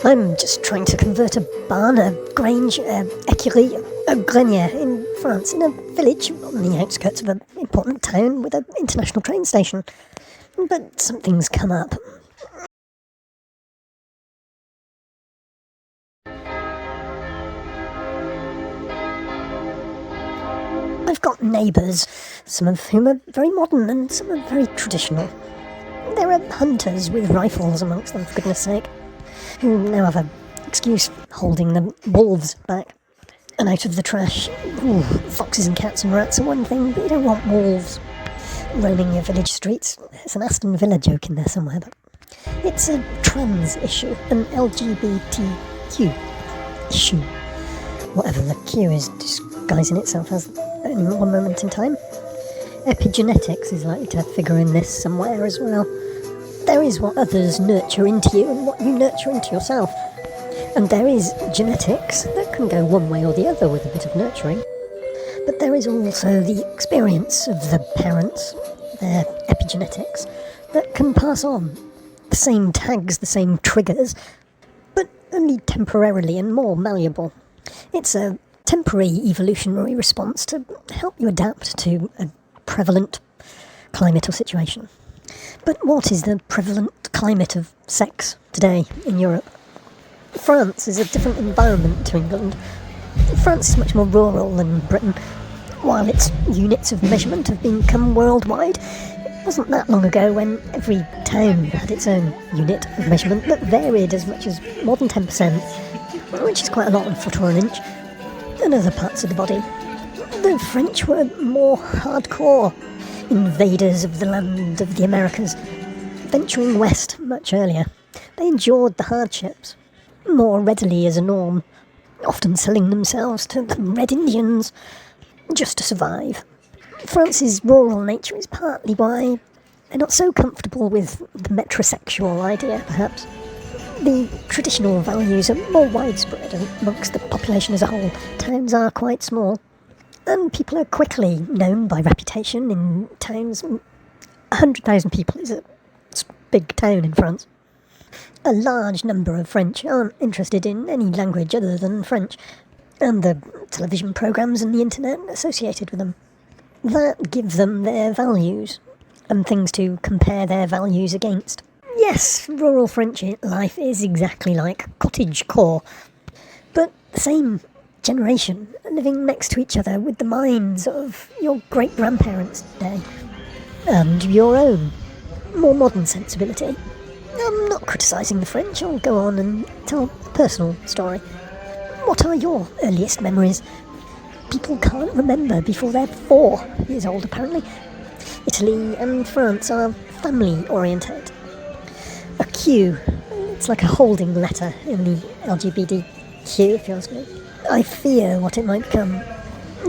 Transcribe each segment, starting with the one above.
I'm just trying to convert a barn, a grange, a écurie, a grenier in France, in a village on the outskirts of an important town with an international train station. But something's come up. I've got neighbours, some of whom are very modern and some are very traditional. There are hunters with rifles amongst them, for goodness sake, who now have an excuse holding the wolves back and out of the trash. Ooh, foxes and cats and rats are one thing, but you don't want wolves roaming your village streets. There's an Aston Villa joke in there somewhere, but it's a trans issue, an LGBTQ issue. Whatever the Q is disguising itself as at any one moment in time. Epigenetics is likely to figure in this somewhere as well. There is what others nurture into you and what you nurture into yourself. And there is genetics that can go one way or the other with a bit of nurturing. But there is also the experience of the parents, their epigenetics, that can pass on. The same tags, the same triggers, but only temporarily and more malleable. It's a temporary evolutionary response to help you adapt to a prevalent climate or situation. But what is the prevalent climate of sex today in Europe? France is a different environment to England. France is much more rural than Britain. While its units of measurement have become worldwide, it wasn't that long ago when every town had its own unit of measurement that varied as much as more than 10%, which is quite a lot on foot or an inch, and other parts of the body. The French were more hardcore invaders of the land of the Americas, venturing west much earlier. They endured the hardships more readily as a norm, often selling themselves to the Red Indians just to survive. France's rural nature is partly why they're not so comfortable with the metrosexual idea, perhaps. The traditional values are more widespread amongst the population as a whole. Towns are quite small, and people are quickly known by reputation in towns. 100,000 people is a big town in France. A large number of French aren't interested in any language other than French, and the television programmes and the internet associated with them. That gives them their values, and things to compare their values against. Yes, rural French life is exactly like cottagecore, but the same generation living next to each other with the minds of your great-grandparents today, and your own more modern sensibility. I'm not criticising the French. I'll go on and tell a personal story. What are your earliest memories? People can't remember before they're 4 years old, apparently. Italy and France are family-oriented. A Q, it's like a holding letter in the LGBTQ, if you ask me. I fear what it might become.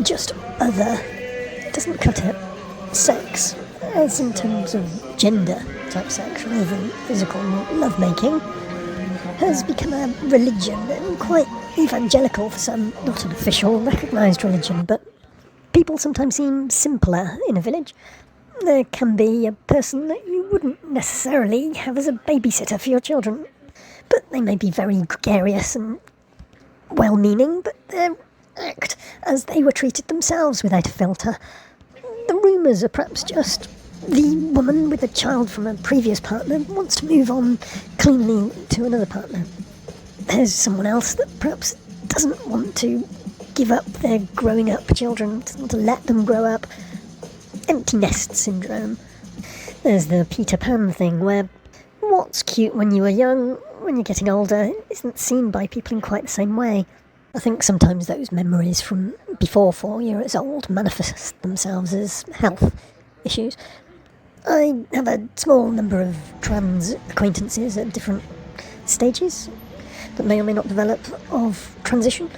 Just other doesn't cut it. Sex, as in terms of gender type sex rather than physical lovemaking, has become a religion, and quite evangelical for some. Not an official, recognised religion, but people sometimes seem simpler in a village. There can be a person that you wouldn't necessarily have as a babysitter for your children, but they may be very gregarious and well-meaning, but they act as they were treated themselves without a filter. The rumours are perhaps just the woman with a child from a previous partner wants to move on cleanly to another partner. There's someone else that perhaps doesn't want to give up their growing up children, doesn't want to let them grow up. Empty nest syndrome. There's the Peter Pan thing where what's cute when you were young, when you're getting older, isn't seen by people in quite the same way. I think sometimes those memories from before 4 years old manifest themselves as health issues. I have a small number of trans acquaintances at different stages that may or may not develop of transition,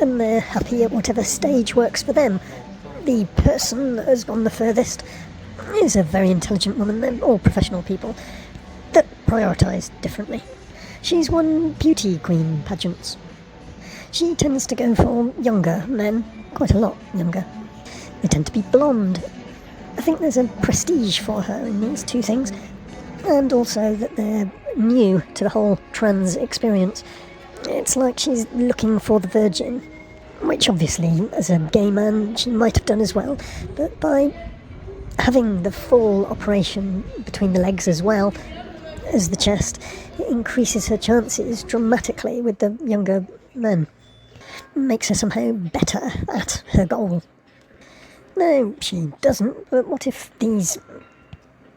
and they're happy at whatever stage works for them. The person that has gone the furthest is a very intelligent woman. They're all professional people that prioritise differently. She's won beauty queen pageants. She tends to go for younger men, quite a lot younger. They tend to be blonde. I think there's a prestige for her in these two things. and also that they're new to the whole trans experience. It's like she's looking for the virgin, which obviously, as a gay man, she might have done as well, but by having the full operation between the legs as well as the chest, it increases her chances dramatically with the younger men. Makes her somehow better at her goal. No, she doesn't, but what if these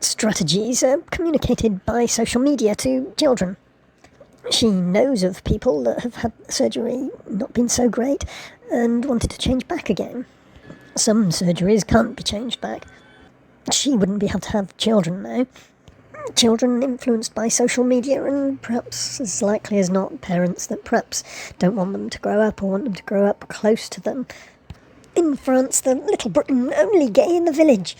strategies are communicated by social media to children? She knows of people that have had surgery not been so great and wanted to change back again. Some surgeries can't be changed back. She wouldn't be able to have children now. Children influenced by social media, and perhaps as likely as not parents that perhaps don't want them to grow up or want them to grow up close to them. In France, the little Britain only gay in the village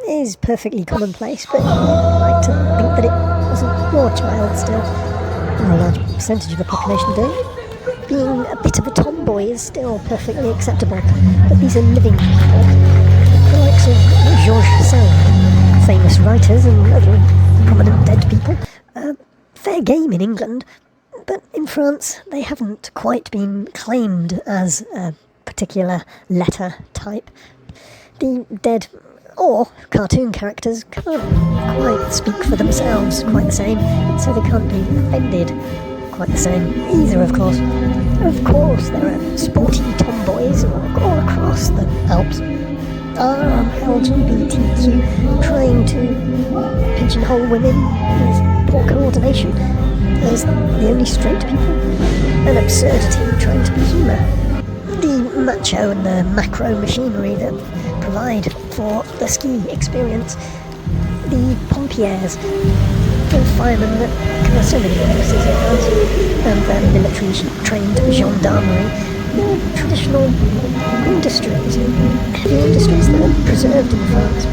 is perfectly commonplace, but I'd like to think that it wasn't your child still. Or a large percentage of the population do. Being a bit of a tomboy is still perfectly acceptable, but these are living people. The likes of Georges Sand, famous writers and other prominent dead people. Fair game in England, but in France they haven't quite been claimed as a particular letter type. The dead or cartoon characters can't quite speak for themselves quite the same, so they can't be offended quite the same either, of course. Of course, there are sporty tomboys all across the Alps. Are LGBTQ trying to pigeonhole women with poor coordination as the only straight people? An absurdity trying to be humour. The macho and the macro machinery that provide for the ski experience. The pompiers, the firemen that cover so many purposes in France, and the military-trained gendarmerie. The traditional industries, heavy industries that are preserved in France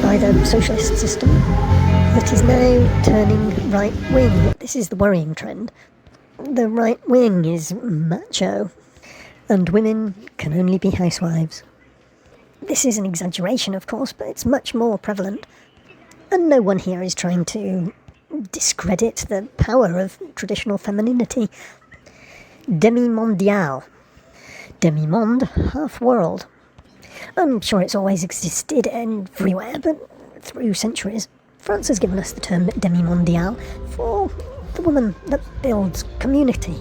by the socialist system that is now turning right-wing. This is the worrying trend. The right wing is macho, and women can only be housewives. This is an exaggeration, of course, but it's much more prevalent. And no one here is trying to discredit the power of traditional femininity. Demi-mondial. Demi-monde, half-world. I'm sure it's always existed everywhere, but through centuries, France has given us the term demi-mondial for the woman that builds community.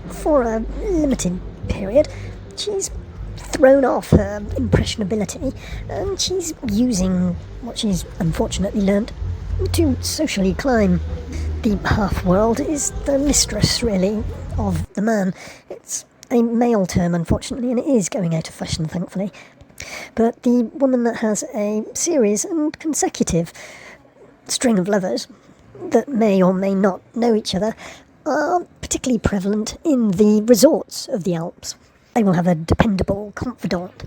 For a limited period, she's thrown off her impressionability, and she's using what she's unfortunately learnt to socially climb. The half-world is the mistress, really, of the man. It's a male term, unfortunately, and it is going out of fashion, thankfully. But the woman that has a series and consecutive string of lovers that may or may not know each other are particularly prevalent in the resorts of the Alps. They will have a dependable confidant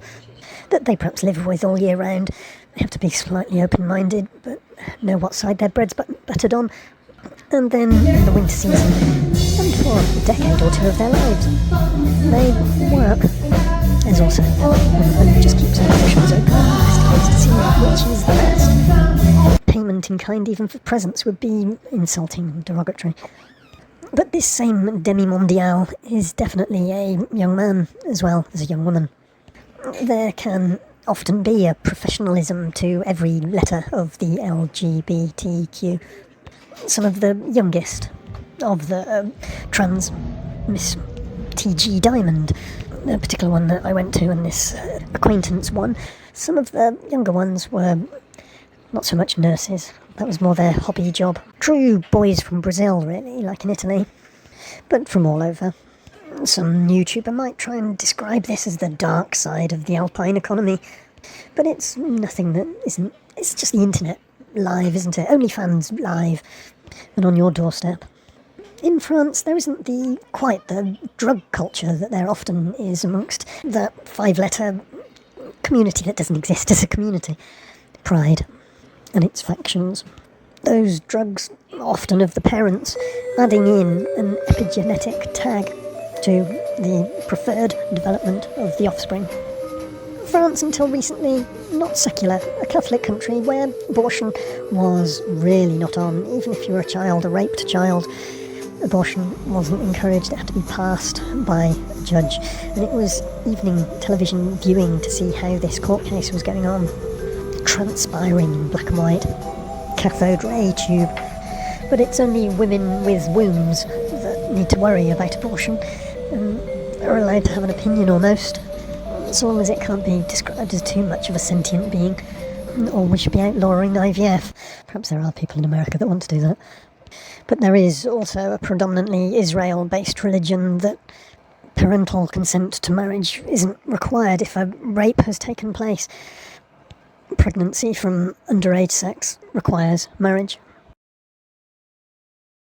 that they perhaps live with all year round. They have to be slightly open-minded, but know what side their bread's buttered on. And then in the winter season, and for a decade or two of their lives, they work. There's also a woman who just keeps her options open, investigates to see which is the best. Payment in kind, even for presents, would be insulting and derogatory. But this same demi-mondial is definitely a young man as well as a young woman. There can often be a professionalism to every letter of the LGBTQ. Some of the youngest of the trans, Miss T.G. Diamond, the particular one that I went to, and this acquaintance one, some of the younger ones were not so much nurses. That was more their hobby job. True boys from Brazil, really, like in Italy, but from all over. Some YouTuber might try and describe this as the dark side of the alpine economy, but it's nothing that isn't. It's just the internet live, isn't it? OnlyFans live and on your doorstep. In France, there isn't quite the drug culture that there often is amongst that five-letter community that doesn't exist as a community. Pride and its factions. Those drugs, often of the parents, adding in an epigenetic tag to the preferred development of the offspring. France, until recently, not secular, a Catholic country where abortion was really not on. Even if you were a child, a raped child, abortion wasn't encouraged. It had to be passed by a judge. And it was evening television viewing to see how this court case was going on, transpiring in black and white, cathode ray tube. But it's only women with wombs that need to worry about abortion, and are allowed to have an opinion almost, so long as it can't be described as too much of a sentient being. Or we should be outlawing IVF. Perhaps there are people in America that want to do that. But there is also a predominantly Israel-based religion that parental consent to marriage isn't required if a rape has taken place. Pregnancy from underage sex requires marriage.